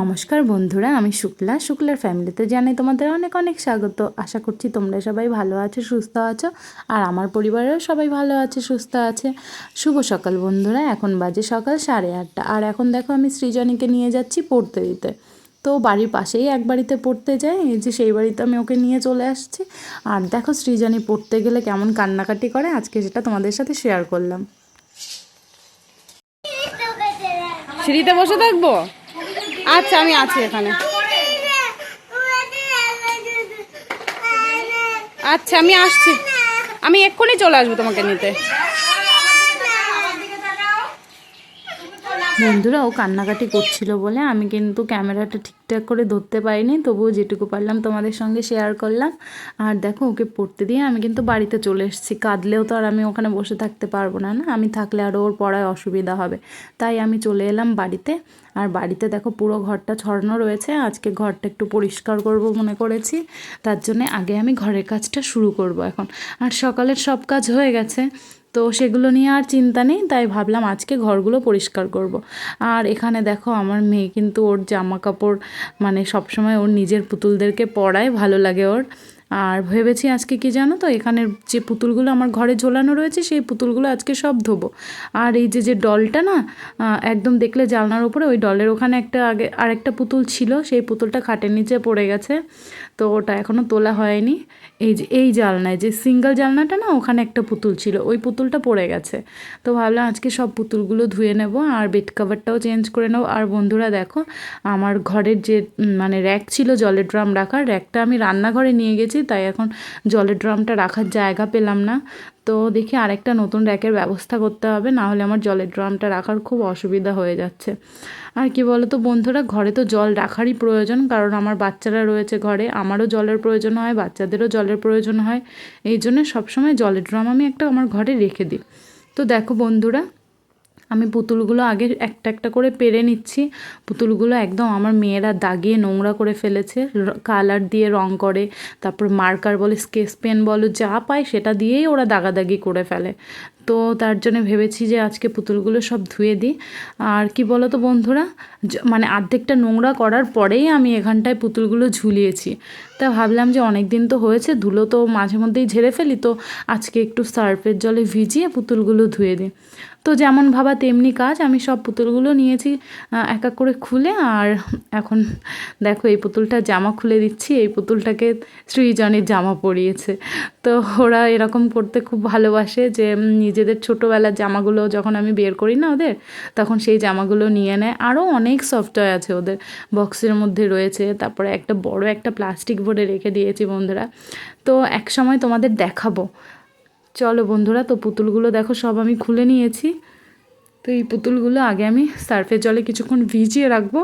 নমস্কার বন্ধুরা, আমি শুক্লার ফ্যামিলিতে জানাই তোমাদের অনেক অনেক স্বাগত। আশা করছি তোমরা সবাই ভালো আছো, সুস্থ আছো, আর আমার পরিবারেও সবাই ভালো আছে, সুস্থ আছে। শুভ সকাল বন্ধুরা, এখন বাজে সকাল 8:30, আর এখন দেখো আমি সৃজনীকে নিয়ে যাচ্ছি পড়তে দিতে। তো বাড়ির পাশেই এক বাড়িতে পড়তে যাই, এই যে সেই বাড়িতে আমি ওকে নিয়ে চলে আসছি। আর দেখো সৃজনী পড়তে গেলে কেমন কান্নাকাটি করে, আজকে সেটা তোমাদের সাথে শেয়ার করলাম। সিঁড়িতে বসে থাকবো? আচ্ছা, আমি আছি এখানে। আচ্ছা, আমি আসছি, আমি এক্ষুনি চলে আসবো তোমাকে নিতে। বন্ধুরা, ও কান্নাকাটি করছিল বলে আমি কিন্তু ক্যামেরাটা ঠিকঠাক করে ধরতে পারিনি, তবুও যেটুকু পারলাম তোমাদের সঙ্গে শেয়ার করলাম। আর দেখো ওকে পড়তে দিয়ে আমি কিন্তু বাড়িতে চলে এসেছি। কাঁদলেও তো আর আমি ওখানে বসে থাকতে পারবো না, আমি থাকলে আরও ওর পড়ায় অসুবিধা হবে, তাই আমি চলে এলাম বাড়িতে। আর বাড়িতে দেখো পুরো ঘরটা ছড়ানো রয়েছে, আজকে ঘরটা একটু পরিষ্কার করব মনে করেছি, তার জন্যে আগে আমি ঘরের কাজটা শুরু করব এখন। আর সকালের সব কাজ হয়ে গেছে, তো সেগুলো নিয়ে আর চিন্তা নেই, তাই ভাবলাম আজকে ঘরগুলো পরিষ্কার করব। আর এখানে দেখো আমার মেয়ে কিন্তু ওর জামা কাপড় মানে সবসময় ওর নিজের পুতুলদেরকে পরায়, ভালো লাগে ওর। আর ভেবেছি আজকে কি জানো তো, এখানের যে পুতুলগুলো আমার ঘরে ঝোলানো রয়েছে সেই পুতুলগুলো আজকে সব ধোবো। আর এই যে ডলটা না, একদম দেখলে জানলার উপরে ওই ডলের ওখানে একটা আগে আরেকটা পুতুল ছিল, সেই পুতুলটা খাটের নিচে পড়ে গেছে, তো ওটা এখনও তোলা হয়নি। এই জানলায় যে সিঙ্গেল জানলাটা না, ওখানে একটা পুতুল ছিল, ওই পুতুলটা পড়ে গেছে। তো ভাবলাম আজকে সব পুতুলগুলো ধুয়ে নেব আর বেড কাভারটাও চেঞ্জ করে নেব। আর বন্ধুরা দেখো, আমার ঘরের যে মানে র্যাক ছিল জলের ড্রাম রাখার, র্যাকটা আমি রান্নাঘরে নিয়ে গেছি, তাই এখন জলের ড্রামটা রাখার জায়গা পেলাম না। তো দেখি আরেকটা নতুন র্যাকের ব্যবস্থা করতে হবে, না হলে আমার জলের ড্রামটা রাখার খুব অসুবিধা হয়ে যাচ্ছে। আর কি বলো তো বন্ধুরা, ঘরে তো জল রাখারই প্রয়োজন, কারণ আমার বাচ্চারা রয়েছে ঘরে, আমারও জলের প্রয়োজন হয়, বাচ্চাদেরও জলের প্রয়োজন হয়। এই জন্য সবসময় জলের ড্রাম আমি একটা আমার ঘরে রেখে দিই। তো দেখো বন্ধুরা, আমি পুতুলগুলো আগে একটা একটা করে পেরে নিচ্ছি। পুতুলগুলো একদম আমার মেয়েরা দাগিয়ে নোংরা করে ফেলেছে, কালার দিয়ে রং করে, তারপর মার্কার বলে, স্কেচ পেন বলো, যা পায় সেটা দিয়েই ওরা দাগাদাগি করে ফেলে। তো তার জন্য ভেবেছি যে আজকে পুতুলগুলো সব ধুয়ে দিই। আর কি বলো তো বন্ধুরা, মানে অর্ধেকটা নোংরা করার পরেই আমি এখানটায় পুতুলগুলো ঝুলিয়েছি। তা ভাবলাম যে অনেক দিন তো হয়েছে, ধুলো তো মাঝে মধ্যেই ঝেড়ে ফেলি, তো আজকে একটু সার্ফের জলে ভিজিয়ে পুতুলগুলো ধুয়ে দিই। তো যেমন ভাবা তেমনি কাজ, আমি সব পুতুলগুলো নিয়েছি এক এক করে খুলে। আর এখন দেখো এই পুতুলটা জামা খুলে দিচ্ছি, এই পুতুলটাকে সৃজনীর জামা পরিয়েছে। তো ওরা এরকম করতে খুব ভালোবাসে, যে নিজেদের ছোটোবেলার জামাগুলো যখন আমি বের করি না ওদের, তখন সেই জামাগুলো নিয়ে নেয়। আরও অনেক সফটওয়্যার আছে ওদের বক্সের মধ্যে রয়েছে, তারপরে একটা বড় একটা প্লাস্টিক বোর্ডে রেখে দিয়েছি বন্ধুরা, তো এক সময় তোমাদের দেখাবো। চলো বন্ধুরা, তো পুতুলগুলো দেখো সব আমি খুলে নিয়েছি। তো এই পুতুলগুলো আগে আমি সার্ফের জলে কিছুক্ষণ ভিজিয়ে রাখবো,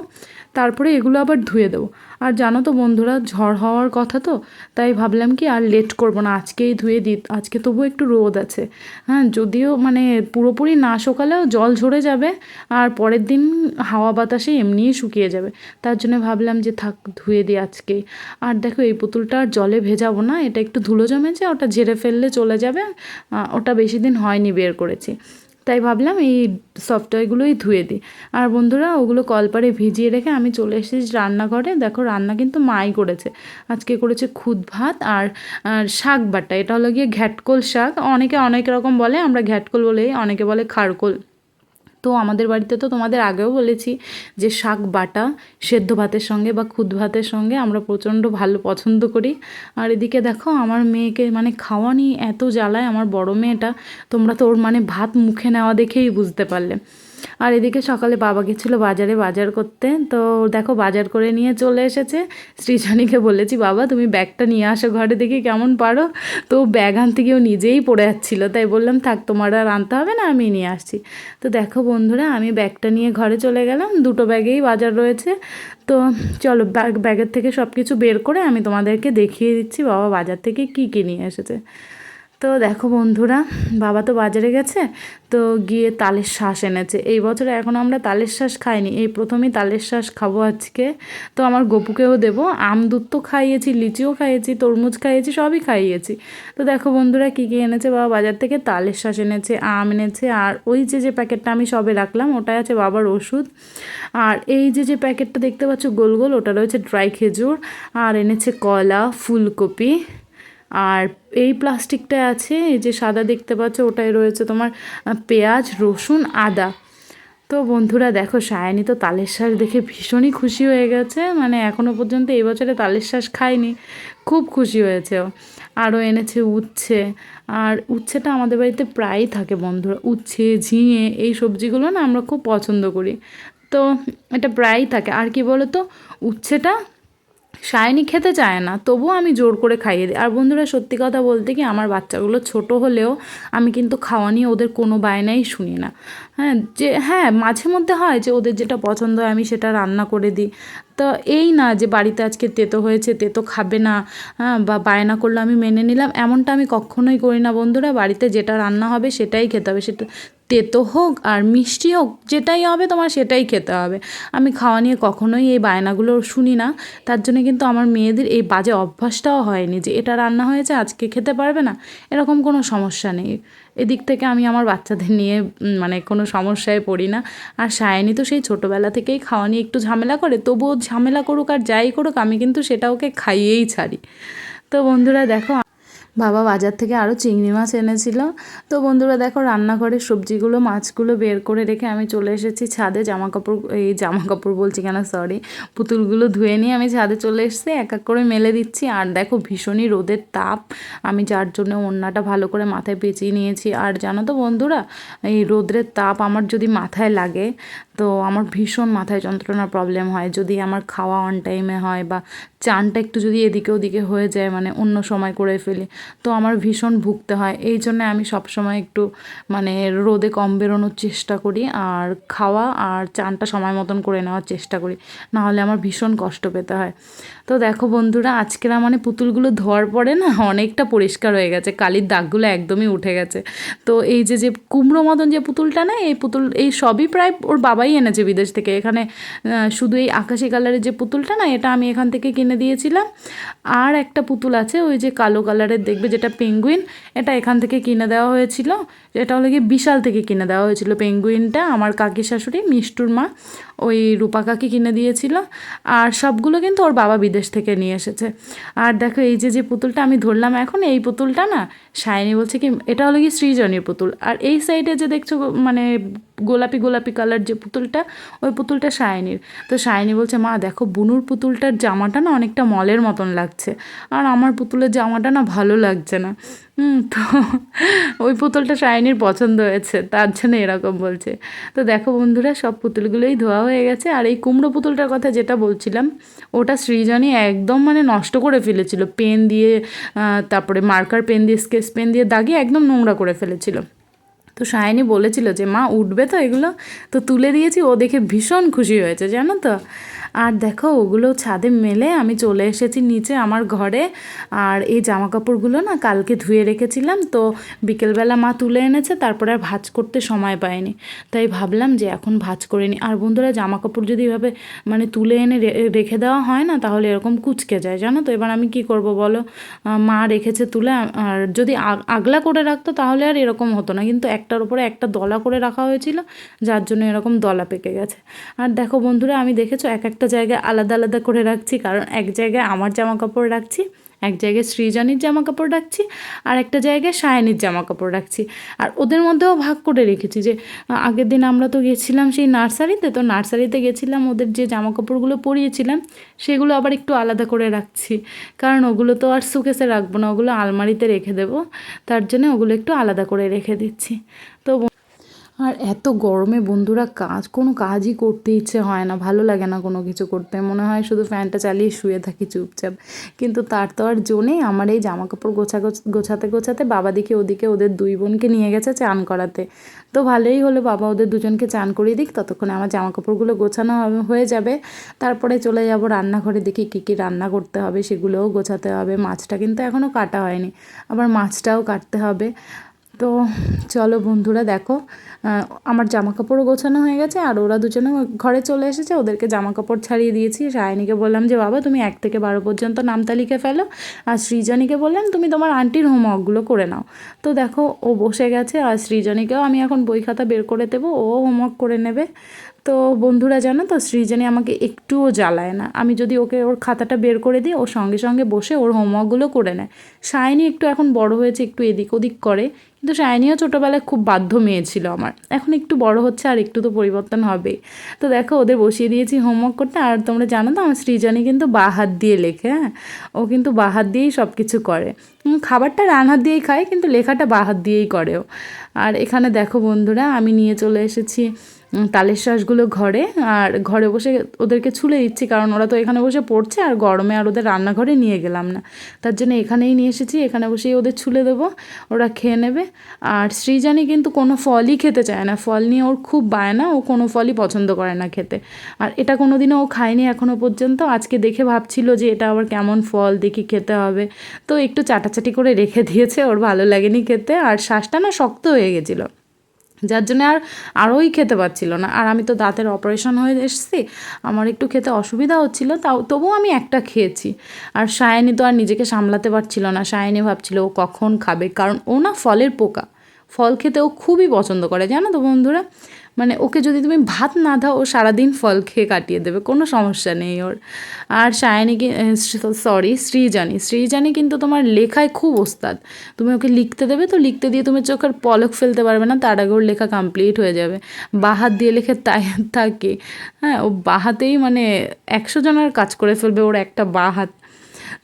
তারপরে এগুলো আবার ধুয়ে দেবো। আর জানো তো বন্ধুরা, ঝড় হওয়ার কথা, তো তাই ভাবলাম কি আর লেট করব না, আজকেই ধুয়ে দিই। আজকে তবু একটু রোদ আছে, হ্যাঁ, যদিও মানে পুরোপুরি না শুকালেও জল ঝরে যাবে, আর পরের দিন হাওয়া বাতাসে এমনিই শুকিয়ে যাবে। তার জন্য ভাবলাম যে থাক, ধুয়ে দিই আজকেই। আর দেখো এই পুতুলটা আর জলে ভেজাবো না, এটা একটু ধুলো জমেছে, ওটা ঝেড়ে ফেললে চলে যাবে। ওটা বেশি দিন হয়নি বের করেছি, তাই ভাবলাম এই সফটওয়্যারগুলোই ধুয়ে দিই। আর বন্ধুরা, ওগুলো কলপারে ভিজিয়ে রেখে আমি চলে এসেছি রান্নাঘরে। দেখো রান্না কিন্তু মাই করেছে, আজকে করেছে খুদ ভাত আর শাক বাটা। এটা হলো গিয়ে ঘ্যাটকোল শাক, অনেকে অনেক রকম বলে, আমরা ঘ্যাটকোল বলে, অনেকে বলে খারকোল। তো আমাদের বাড়িতে তো তোমাদের আগেও বলেছি যে শাক বাটা সেদ্ধ ভাতের সঙ্গে বা খুদ ভাতের সঙ্গে আমরা প্রচণ্ড ভালো পছন্দ করি। আর এদিকে দেখো আমার মেয়েকে মানে খাওয়া নিয়ে এত জ্বালায় আমার বড় মেয়েটা, তোমরা তো ওর মানে ভাত মুখে নেওয়া দেখেই বুঝতে পারলে। আর এদিকে সকালে বাবা গেছিলো বাজারে বাজার করতে, তো দেখো বাজার করে নিয়ে চলে এসেছে। সৃজনীকে বলেছি, বাবা তুমি ব্যাগটা নিয়ে আসো ঘরে, দেখি কেমন পারো। তো ব্যাগ আনতে গিয়েও নিজেই পড়ে যাচ্ছিলো, তাই বললাম থাক, তোমার আর আনতে হবে না, আমি নিয়ে আসছি। তো দেখো বন্ধুরা, আমি ব্যাগটা নিয়ে ঘরে চলে গেলাম, দুটো ব্যাগেই বাজার রয়েছে। তো চলো ব্যাগের থেকে সব কিছু বের করে আমি তোমাদেরকে দেখিয়ে দিচ্ছি বাবা বাজার থেকে কী কী নিয়ে এসেছে। তো দেখো বন্ধুরা, বাবা তো বাজারে গেছে, তো গিয়ে তালের শাঁস এনেছে। এই বছরে এখনও আমরা তালের শাঁস খাইনি, এই প্রথমেই তালের শাঁস খাবো আজকে। তো আমার গপুকেও দেবো। আম দুধ তো খাইয়েছি, লিচিও খাইয়েছি, তরমুজ খাইয়েছি, সবই খাইয়েছি। তো দেখো বন্ধুরা কী কী এনেছে বাবা বাজার থেকে। তালের শাঁস এনেছে, আম এনেছে, আর ওই যে প্যাকেটটা আমি সবে রাখলাম ওটাই আছে বাবার ওষুধ। আর এই যে প্যাকেটটা দেখতে পাচ্ছ গোল গোল, ওটা রয়েছে ড্রাই খেজুর। আর এনেছে কলা, ফুলকপি। আর এই প্লাস্টিকটায় আছে এই যে সাদা দেখতে পাচ্ছ, ওটাই রয়েছে তোমার পেঁয়াজ, রসুন, আদা। তো বন্ধুরা দেখো, সায়নী তো তালের শাঁস দেখে ভীষণই খুশি হয়ে গেছে, মানে এখনও পর্যন্ত এই বছরে তালের শাঁস খায়নি, খুব খুশি হয়েছে ও। আরও এনেছে উচ্ছে। আর উচ্ছেটা আমাদের বাড়িতে প্রায়ই থাকে বন্ধুরা, উচ্ছে, ঝিঙে, এই সবজিগুলো না আমরা খুব পছন্দ করি, তো এটা প্রায়ই থাকে। আর কি বলো তো, উচ্ছেটা সায়নী খেতে চায় না, তবুও আমি জোর করে খাইয়ে দিই। আর বন্ধুরা সত্যি কথা বলতে কি, আমার বাচ্চাগুলো ছোট হলেও আমি কিন্তু খাওয়া নিয়ে ওদের কোনো বায়নাই শুনি না। হ্যাঁ মাঝে মধ্যে হয় যে ওদের যেটা পছন্দ হয় আমি সেটা রান্না করে দিই। তো এই না যে বাড়িতে আজকে তেতো হয়েছে, তেতো খাবে না, বা বায়না করলে আমি মেনে নিলাম, এমনটা আমি কখনোই করি না বন্ধুরা। বাড়িতে যেটা রান্না হবে সেটাই খেতে হবে, সেটা তেতো হোক আর মিষ্টি হোক, যেটাই হবে তোমার সেটাই খেতে হবে। আমি খাওয়া নিয়ে কখনোই এই বায়নাগুলো শুনি না। তার জন্য কিন্তু আমার মেয়েদের এই বাজে অভ্যাসটাও হয়নি যে এটা রান্না হয়েছে আজকে খেতে পারবে না, এরকম কোনো সমস্যা নেই। এদিক থেকে আমি আমার বাচ্চাদের নিয়ে মানে কোনো সমস্যায় পড়ি না। আর সায়নী তো সেই ছোটোবেলা থেকেই খাওয়া নিয়ে একটু ঝামেলা করে, তবুও ঝামেলা করুক আর যাই করুক আমি কিন্তু সেটা ওকে খাইয়েই ছাড়ি। তো বন্ধুরা দেখো, বাবা বাজার থেকে আরও চিংড়ি মাছ এনেছিল। তো বন্ধুরা দেখো, রান্নাঘরের সবজিগুলো, মাছগুলো বের করে রেখে আমি চলে এসেছি ছাদে। জামাকাপড় বলছি কেন, সরি, পুতুলগুলো ধুয়ে নিয়ে আমি ছাদে চলে এসেছি, এক এক করে মেলে দিচ্ছি। আর দেখো ভীষণই রোদের তাপ, আমি যার জন্য ওড়নাটা ভালো করে মাথায় পেঁচিয়ে নিয়েছি। আর জানো তো বন্ধুরা, এই রোদের তাপ আমার যদি মাথায় লাগে তো আমার ভীষণ মাথায় যন্ত্রণার প্রবলেম হয়। যদি আমার খাওয়া অন টাইমে হয় বা চানটা একটু যদি এদিকে ওদিকে হয়ে যায়, মানে অন্য সময় করে ফেলি, তো আমার ভীষণ ভুগতে হয়। এই জন্য আমি সবসময় একটু মানে রোদে কম বেরোনোর চেষ্টা করি, আর খাওয়া আর চানটা সময় মতন করে নেওয়ার চেষ্টা করি, নাহলে আমার ভীষণ কষ্ট পেতে হয়। তো দেখো বন্ধুরা, আজকের মানে পুতুলগুলো ধোয়ার পরে না অনেকটা পরিষ্কার হয়ে গেছে, কালির দাগগুলো একদমই উঠে গেছে। তো এই যে কুমড়ো মতন যে পুতুলটা না, এই সবই প্রায় ওর বাবাই এনেছে বিদেশ থেকে। এখানে শুধু এই আকাশি কালারের যে পুতুলটা না, এটা আমি এখান থেকে কিনে দিয়েছিলাম। আর একটা পুতুল আছে ওই যে কালো কালারের দেখবে, যেটা পেঙ্গুইন, এটা এখান থেকে কিনে দেওয়া হয়েছিল। এটা হলো গিয়ে বিশাল থেকে কিনে দেওয়া হয়েছিল পেঙ্গুইনটা, আমার কাকি শাশুড়ি মিষ্টুর মা ওই রূপা কাকি কিনে দিয়েছিল। আর সবগুলো কিন্তু ওর বাবা বিদেশ থেকে নিয়ে এসেছে। আর দেখো এই যে পুতুলটা আমি ধরলাম এখন, এই পুতুলটা না সায়নী বলছে কি এটা হলো কি সৃজনীর পুতুল। আর এই সাইডে যে দেখছো মানে গোলাপি গোলাপি কালার যে পুতুলটা, ওই পুতুলটা সায়নীর। তো সায়নী বলছে মা দেখো বুনুর পুতুলটার জামাটা না অনেকটা মলের মতন লাগছে, আর আমার পুতুলের জামাটা না ভালো লাগছে না। তো ওই পুতুলটা সায়নীর পছন্দ হয়েছে, তার জন্য এরকম বলছে। তো দেখো বন্ধুরা, সব পুতুলগুলোই ধোয়া হয়ে গেছে। আর এই কুমড়ো পুতুলটার কথা যেটা বলছিলাম, ওটা সৃজনী একদম মানে নষ্ট করে ফেলেছিল, পেন দিয়ে তারপরে মার্কার পেন দিয়ে, স্কেচ পেন দিয়ে দাগিয়ে একদম নোংরা করে ফেলেছিল। তো সায়নী বলেছিল যে মা উঠবে তো এগুলো, তো তুলে দিয়েছি, ও দেখে ভীষণ খুশি হয়েছে জানো তো। আর দেখো ওগুলো ছাদে মেলে আমি চলে এসেছি নিচে আমার ঘরে। আর এই জামা কাপড়গুলো না কালকে ধুয়ে রেখেছিলাম, তো বিকেলবেলা মা তুলে এনেছে, তারপরে আর ভাঁজ করতে সময় পাইনি, তাই ভাবলাম যে এখন ভাঁজ করে নিই। আর বন্ধুরা জামা কাপড় যদি এভাবে মানে তুলে এনে রেখে দেওয়া হয় না, তাহলে এরকম কুঁচকে যায় জানো তো। এবার আমি কি করব বলো, মা রেখেছে তুলে, আর যদি আগলা করে রাখতো তাহলে আর এরকম হতো না, কিন্তু একটার উপরে একটা দলা করে রাখা হয়েছিল, যার জন্য এরকম দলা পেকে গেছে। আর দেখো বন্ধুরা, আমি দেখেছো এক একটা জায়গায় আলাদা আলাদা করে রাখছি, কারণ এক জায়গায় আমার জামা কাপড় রাখছি, এক জায়গায় সৃজনীর জামা কাপড় রাখছি, আর একটা জায়গায় সায়নীর জামা কাপড় রাখছি। আর ওদের মধ্যেও ভাগ করে রেখেছি যে আগের দিন আমরা তো গেছিলাম সেই নার্সারিতে, তো নার্সারিতে গেছিলাম, ওদের যে জামা কাপড়গুলো পরিয়েছিলাম সেগুলো আবার একটু আলাদা করে রাখছি, কারণ ওগুলো তো আর সুকেসে রাখবো না, ওগুলো আলমারিতে রেখে দেবো, তার জন্য ওগুলো একটু আলাদা করে রেখে দিচ্ছি। তো আর এত গরমে বন্ধুরা কোনো কাজই করতে ইচ্ছে হয় না, ভালো লাগে না কোনো কিছু করতে, মনে হয় শুধু ফ্যানটা চালিয়ে শুয়ে থাকি চুপচাপ। কিন্তু তার তো আর জো নেই, আমার এই জামাকাপড় গোছাতে গোছাতে বাবা দিকে ওদিকে ওদের দুই বোনকে নিয়ে গেছে চান করাতে। তো ভালোই হলো, বাবা ওদের দুজনকে চান করিয়ে দিক, ততক্ষণে আমার জামাকাপড়গুলো গোছানো হয়ে যাবে। তারপরে চলে যাব রান্নাঘরে, দেখি কী কী রান্না করতে হবে সেগুলোও গোছাতে হবে। মাছটা কিন্তু এখনও কাটা হয়নি, আবার মাছটাও কাটতে হবে। তো চলো বন্ধুরা, দেখো আমার জামাকাপড়ও গোছানো হয়ে গেছে, আর ওরা দুজনে ঘরে চলে এসেছে, ওদেরকে জামাকাপড় ছাড়িয়ে দিয়েছি। সায়নীকে বললাম যে বাবা তুমি 1 থেকে 12 পর্যন্ত নামতা লিখে ফেলো, আর সৃজনীকে বললাম তুমি তোমার আন্টির হোমওয়ার্কগুলো করে নাও। তো দেখো ও বসে গেছে, আর সৃজনীকেও আমি এখন বই খাতা বের করে দেবো, ও হোমওয়ার্ক করে নেবে। তো বন্ধুরা জানো তো, সৃজনী আমাকে একটুও জ্বালায় না, আমি যদি ওকে ওর খাতাটা বের করে দিই ও সঙ্গে সঙ্গে বসে ওর হোমওয়ার্কগুলো করে নেয়। সায়নী একটু এখন বড় হয়েছে, একটু এদিক ওদিক করে, কিন্তু সায়নীও ছোটোবেলায় খুব বাধ্য মেয়ে ছিল আমার, এখন একটু বড় হচ্ছে আর একটু তো পরিবর্তন হবেই। তো দেখো ওদের বসিয়ে দিয়েছি হোমওয়ার্ক করতে। আর তোমরা জানো তো আমার সৃজনী কিন্তু বাঁ হাত দিয়ে লেখে, হ্যাঁ ও কিন্তু বাঁ হাত দিয়েই সব কিছু করে, খাবারটা ডান হাত দিয়েই খায় কিন্তু লেখাটা বাঁ হাত দিয়েই করে ও। আর এখানে দেখো বন্ধুরা, আমি নিয়ে চলে এসেছি তালের শাঁসগুলো ঘরে, আর ঘরে বসে ওদেরকে ছুলে দিচ্ছি, কারণ ওরা তো এখানে বসে পড়ছে, আর গরমে আর ওদের রান্নাঘরে নিয়ে গেলাম না, তার জন্য এখানেই নিয়ে এসেছি, এখানে বসেই ওদের ছুলে দেবো, ওরা খেয়ে নেবে। আর সৃজনী কিন্তু কোনো ফলই খেতে চায় না, ফল নিয়ে ওর খুব বায়না, ও কোনো ফলই পছন্দ করে না খেতে, আর এটা কোনো দিনও ও খায়নি এখনও পর্যন্ত। আজকে দেখে ভাবছিল যে এটা আবার কেমন ফল, দেখি খেতে হবে, তো একটু চাটাচাটি করে রেখে দিয়েছে, ওর ভালো লাগেনি খেতে, আর শ্বাসটা না শক্ত হয়ে গেছিলো, যার জন্য আরোই খেতে পারছিল না। আর আমি তো দাঁতের অপারেশন হয়ে এসেছি, আমার একটু খেতে অসুবিধা হচ্ছিলো, তবুও আমি একটা খেয়েছি। আর সায়নী তো আর নিজেকে সামলাতে পারছিল না, সায়নী ভাবছিল ও কখন খাবে, কারণ ও না ফলের পোকা, ফল খেতে ও খুবই পছন্দ করে, জানো তো বন্ধুরা। মানে ওকে যদি তুমি ভাত না দাও ও সারাদিন ফল খেয়ে কাটিয়ে দেবে, কোনো সমস্যা নেই ওর। আর সায়নীকে সৃজনী কিন্তু তোমার লেখায় খুব ওস্তাদ, তুমি ওকে লিখতে দেবে তো লিখতে দিয়ে তুমি চোখের পলক ফেলতে পারবে না, তার আগে ওর লেখা কমপ্লিট হয়ে যাবে। বাঁ হাত দিয়ে লেখে তাই থাকে, হ্যাঁ ও বাঁ হাতেই মানে 100 জনের কাজ করে ফেলবে ওর একটা বাঁ হাত।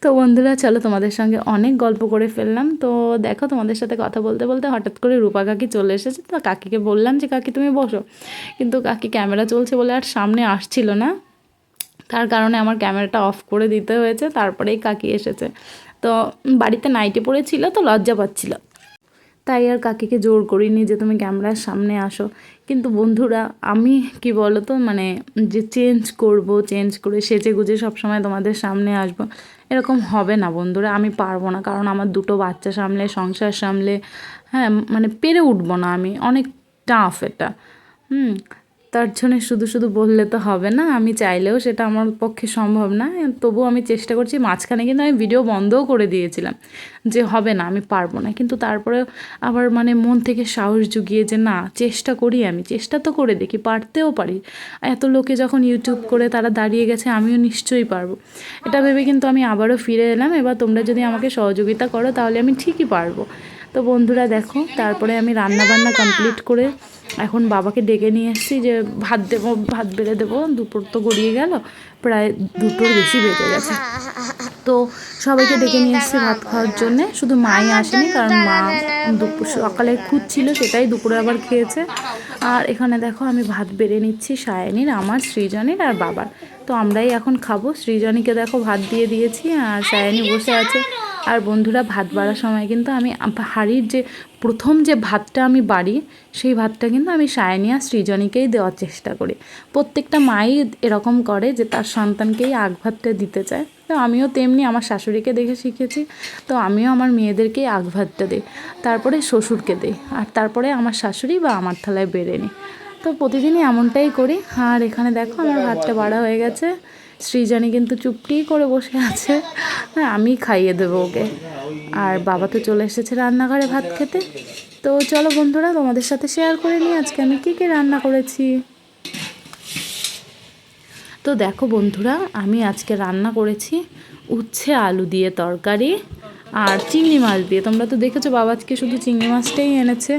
তো বন্ধুরা চলো, তোমাদের সঙ্গে অনেক গল্প করে ফেললাম। তো দেখো তোমাদের সাথে কথা বলতে বলতে হঠাৎ করে রূপা কাকি চলে এসেছে, তো কাকিকে বললাম যে কাকি তুমি বসো, কিন্তু কাকি ক্যামেরা চলছে বলে আর সামনে আসছিল না, তার কারণে আমার ক্যামেরাটা অফ করে দিতে হয়েছে, তারপরেই কাকি এসেছে। তো বাড়িতে নাইটি পড়েছিল তো লজ্জা পাচ্ছিল, তাই আর কাকিকে জোর করিনি যে তুমি ক্যামেরার সামনে আসো। কিন্তু বন্ধুরা আমি কি বলো তো, মানে যে চেঞ্জ করে সেজে গুজে সবসময় তোমাদের সামনে আসবো, এরকম হবে না বন্ধুরা, আমি পারবো না, কারণ আমার 2টো বাচ্চা সামলে, সংসার সামলে, হ্যাঁ মানে পেরে উঠবো না আমি, অনেক টাফ এটা। তার জন্য শুধু শুধু বললে তো হবে না, আমি চাইলেও সেটা আমার পক্ষে সম্ভব না, তবুও আমি চেষ্টা করছি। মাঝখানে কিন্তু আমি ভিডিও বন্ধও করে দিয়েছিলাম যে হবে না, আমি পারবো না, কিন্তু তারপরে আবার মানে মন থেকে সাহস জুগিয়ে যে না চেষ্টা করি, আমি চেষ্টা তো করে দেখি, পারতেও পারি, এত লোকে যখন ইউটিউব করে তারা দাঁড়িয়ে গেছে আমিও নিশ্চয়ই পারবো, এটা ভেবে কিন্তু আমি আবারও ফিরে এলাম। এবার তোমরা যদি আমাকে সহযোগিতা করো তাহলে আমি ঠিকই পারবো। তো বন্ধুরা দেখো, তারপরে আমি রান্নাবান্না কমপ্লিট করে এখন বাবাকে ডেকে নিয়ে এসেছি যে ভাত বেড়ে দেবো, দুপুর তো গড়িয়ে গেল, প্রায় 2টোর বেশি বেজে গেছে। তো সবাইকে ডেকে নিয়ে এসেছি ভাত খাওয়ার জন্যে, শুধু মাই আসেনি, কারণ মা সকালে খুঁজছিল, সেটাই দুপুরে আবার খেয়েছে। আর এখানে দেখো আমি ভাত বেড়ে নিচ্ছি সায়নীর, আমার, সৃজনীর আর বাবার, তো আমরাই এখন খাবো। সৃজনীকে দেখো ভাত দিয়ে দিয়েছি, আর সায়নী বসে আছে। আর বন্ধুরা ভাত বাড়ার সময় কিন্তু আমি হাঁড়ির যে প্রথম যে ভাতটা আমি বাড়ি, সেই ভাতটা কিন্তু আমি সায়নী আর সৃজনীকেই দেওয়ার চেষ্টা করি। প্রত্যেকটা মাই এরকম করে যে তার সন্তানকেই আগ ভাতটা দিতে চায়, তো আমিও তেমনি আমার শাশুড়িকে দেখে শিখেছি, তো আমিও আমার মেয়েদেরকেই আগ ভাতটা দিই, তারপরে শ্বশুরকে দিই, আর তারপরে আমার শাশুড়ি বা আমার থালায় বেড়ে নিই। তো প্রতিদিনই এমনটাই করি। আর এখানে দেখো আমার ভাতটা বাড়া হয়ে গেছে, সৃজনী কিন্তু চুপটি করে বসে আছে, হ্যাঁ আমি খাইয়ে দেবো ওকে। আর বাবা তো চলে এসেছে রান্নাঘরে ভাত খেতে। তো চলো বন্ধুরা তোমাদের সাথে শেয়ার করে নিই আজকে আমি কী কী রান্না করেছি। তো দেখো বন্ধুরা, আমি আজকে রান্না করেছি উচ্ছে আলু দিয়ে তরকারি আর চিংড়ি মাছ দিয়ে, তোমরা তো দেখেছো বাবা আজকে শুধু চিংড়ি মাছটাই এনেছে।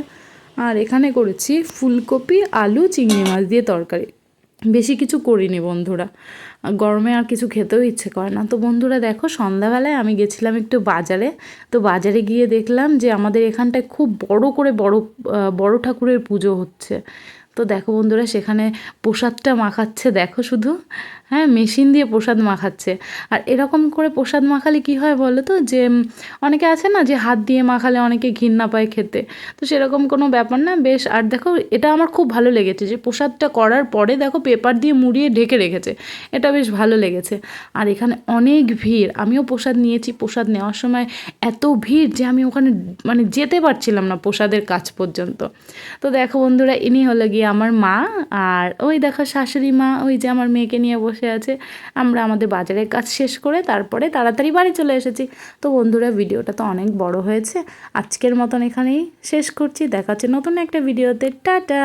আর এখানে করেছি ফুলকপি আলু চিংড়ি মাছ দিয়ে তরকারি, বেশি কিছু করিনি বন্ধুরা, গরমে আর কিছু খেতেও ইচ্ছে করে না। তো বন্ধুরা দেখো, সন্ধ্যাবেলায় আমি গেছিলাম একটু বাজারে। তো বাজারে গিয়ে দেখলাম যে আমাদের এখানটায় খুব বড় করে বড় ঠাকুরের পুজো হচ্ছে। তো দেখো বন্ধুরা, সেখানে প্রসাদটা মাখাচ্ছে, দেখো শুধু, হ্যাঁ, মেশিন দিয়ে প্রসাদ মাখাচ্ছে। আর এরকম করে প্রসাদ মাখালে কি হয় বলো তো, যে অনেকে আছে না যে হাত দিয়ে মাখালে অনেকে ঘৃণা পায় খেতে, তো সেরকম কোনো ব্যাপার না, বেশ। আর দেখো, এটা আমার খুব ভালো লেগেছে যে প্রসাদটা করার পরে দেখো পেপার দিয়ে মুড়িয়ে ঢেকে রেখেছে, এটা বেশ ভালো লেগেছে। আর এখানে অনেক ভিড়, আমিও প্রসাদ নিয়েছি, প্রসাদ নেওয়ার সময় এত ভিড় যে আমি ওখানে মানে যেতে পারছিলাম না প্রসাদের কাছ পর্যন্ত। তো দেখো বন্ধুরা, ইনি হলো গিয়ে আমার মা, আর ওই দেখো শাশুড়ি মা, ওই যে আমার মেয়েকে নিয়ে বসে আছে। আমরা আমাদের বাজারের কাজ শেষ করে তারপরে তাড়াতাড়ি বাড়ি চলে এসেছি। তো বন্ধুরা, ভিডিওটা তো অনেক বড় হয়েছে, আজকের মতন এখানেই শেষ করছি। দেখা হচ্ছে নতুন একটা ভিডিওতে। টাটা।